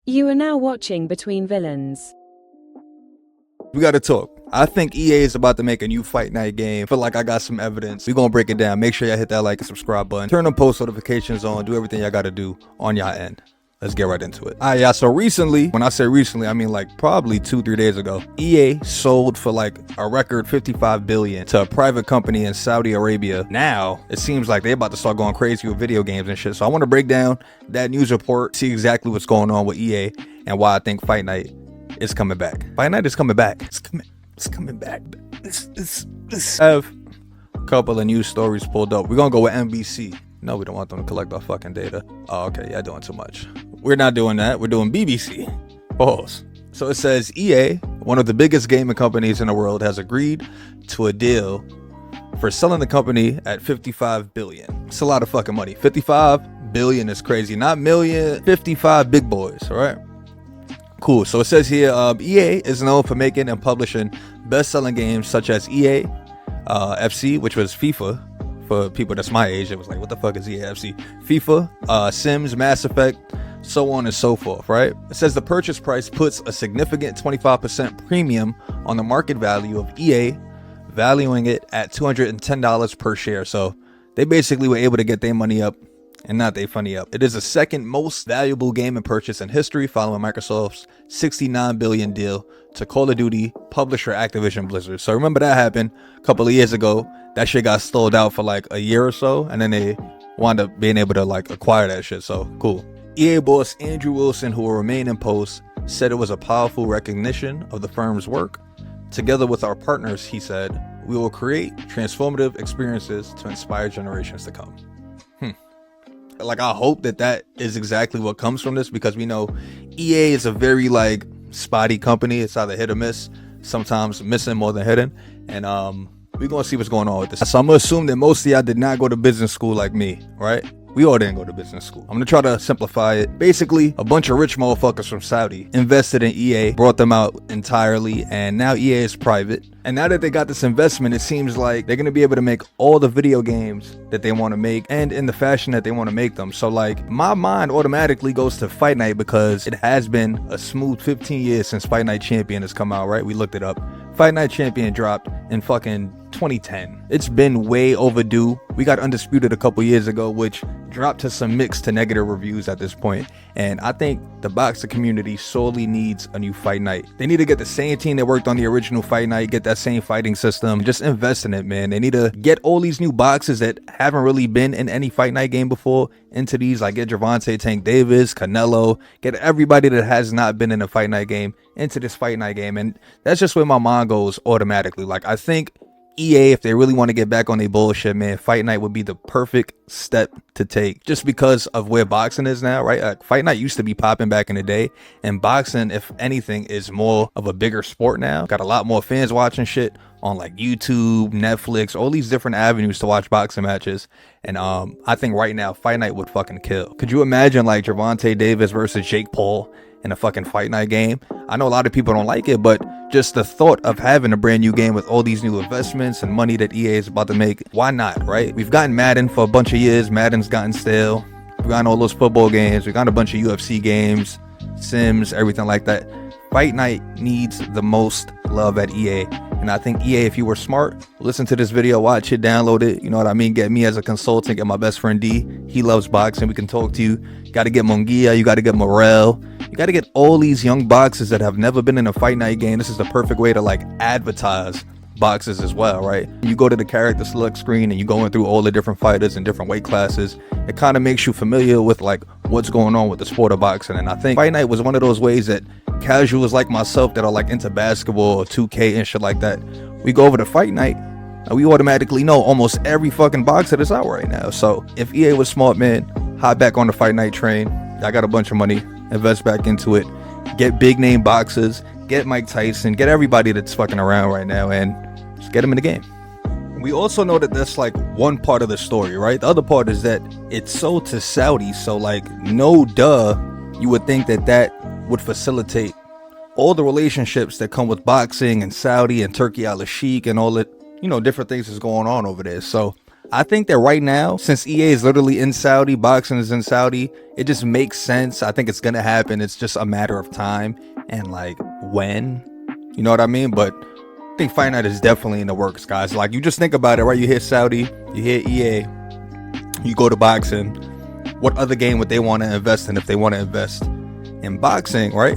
You are now watching Between Villains. We gotta talk. I think EA is about to make a new Fight Night game. Feel like I got some evidence. We gonna break it down. Make sure y'all hit that like and subscribe button. Turn on post notifications on. Do everything y'all gotta do on y'all end. Let's get right into it. Alright, y'all. So recently, when I say recently, I mean like probably 2-3 days ago, EA sold for like a record 55 billion to a private company in Saudi Arabia. Now it seems like they about to start going crazy with video games and shit. So I want to break down that news report, see exactly what's going on with EA and why I think Fight Night is coming back. Fight Night is coming back. It's coming back. I have a couple of news stories pulled up. We're gonna go with NBC. No, we don't want them to collect our fucking data. Oh, okay, y'all doing too much. We're not doing that. We're doing BBC. Pause. So it says EA, one of the biggest gaming companies in the world, has agreed to a deal for selling the company at 55 billion. It's a lot of fucking money. 55 billion is crazy. Not million, 55 big boys, all right? Cool. So it says here, EA is known for making and publishing best-selling games such as EA FC, which was FIFA. For people that's my age, it was like, what the fuck is EA FC? FIFA, Sims, Mass Effect, so on and so forth, right? It says the purchase price puts a significant 25% premium on the market value of EA, valuing it at $210 per share. So they basically were able to get their money up and not they funny up. It is the second most valuable gaming purchase in history, following Microsoft's $69 billion deal to Call of Duty publisher Activision Blizzard. So remember that happened a couple of years ago. That shit got stalled out for like a year or so, and then they wound up being able to like acquire that shit. So cool. EA boss Andrew Wilson, who will remain in post, said it was a powerful recognition of the firm's work. Together with our partners, he said, we will create transformative experiences to inspire generations to come. Like, I hope that is exactly what comes from this, because we know EA is a very like spotty company. It's either hit or miss, sometimes missing more than hitting. And we're gonna see what's going on with this. So I'm gonna assume that most of y'all did not go to business school like me, right? We all didn't go to business school. I'm gonna try to simplify it. Basically, a bunch of rich motherfuckers from Saudi invested in EA, brought them out entirely, and now EA is private. And now that they got this investment, it seems like they're gonna be able to make all the video games that they want to make and in the fashion that they want to make them. So like, my mind automatically goes to Fight Night, because it has been a smooth 15 years since Fight Night Champion has come out, right? We looked it up. Fight Night Champion dropped in fucking 2010. It's been way overdue. We got Undisputed a couple years ago, which dropped to some mixed to negative reviews at this point. And I think the boxer community sorely needs a new Fight Night. They need to get the same team that worked on the original Fight Night, get that same fighting system, just invest in it, man. They need to get all these new boxes that haven't really been in any Fight Night game before into these, like get Gervonta Tank Davis, Canelo, get everybody that has not been in a Fight Night game into this Fight Night game. And that's just where my mind goes automatically. Like, I think EA, if they really want to get back on their bullshit, man, Fight Night would be the perfect step to take, just because of where boxing is now, right? Fight Night used to be popping back in the day, and boxing, if anything, is more of a bigger sport now. Got a lot more fans watching shit on like YouTube, Netflix, all these different avenues to watch boxing matches. And I think right now Fight Night would fucking kill. Could you imagine like Gervonta Davis versus Jake Paul in a fucking Fight Night game? I know a lot of people don't like it, but just the thought of having a brand new game with all these new investments and money that EA is about to make, why not, right? We've gotten Madden for a bunch of years. Madden's gotten stale. We've gotten all those football games. We've gotten a bunch of UFC games, Sims, everything like that. Fight Night needs the most love at EA. And I think EA, if you were smart, listen to this video, watch it, download it. You know what I mean? Get me as a consultant, get my best friend D. He loves boxing. We can talk to you. Got to get Munguia. You got to get Morel. You got to get all these young boxers that have never been in a Fight Night game. This is the perfect way to like advertise boxes as well, right? You go to the character select screen and you're going through all the different fighters and different weight classes. It kind of makes you familiar with like what's going on with the sport of boxing. And I think Fight Night was one of those ways that casuals like myself that are like into basketball or 2K and shit like that, we go over to Fight Night and we automatically know almost every fucking boxer that's out right now. So if EA was smart, man, hop back on the Fight Night train. I got a bunch of money, invest back into it, get big name boxers, get Mike Tyson, get everybody that's fucking around right now, and just get them in the game. We also know that that's like one part of the story, right? The other part is that it's sold to Saudi, so like no duh, you would think that would facilitate all the relationships that come with boxing and Saudi and Turkey Al Sheikh and all that, you know, different things is going on over there. So I think that right now, since EA is literally in Saudi, boxing is in Saudi, it just makes sense. I think it's gonna happen. It's just a matter of time and like when, you know what I mean? But I think Fight Night is definitely in the works, guys. Like, you just think about it, right? You hit Saudi, you hit EA, you go to boxing. What other game would they want to invest in if they want to invest in boxing, right?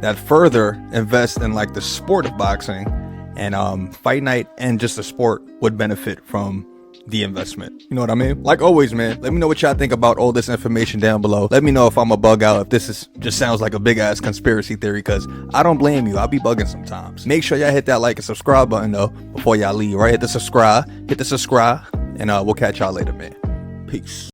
That further invest in like the sport of boxing, and Fight Night and just the sport would benefit from the investment. You know what I mean? Like always, man, let me know what y'all think about all this information down below. Let me know if I'm a bug out, if this is just sounds like a big ass conspiracy theory, because I don't blame you. I'll be bugging sometimes. Make sure y'all hit that like and subscribe button though before y'all leave, right? Hit the subscribe, and we'll catch y'all later, man. Peace.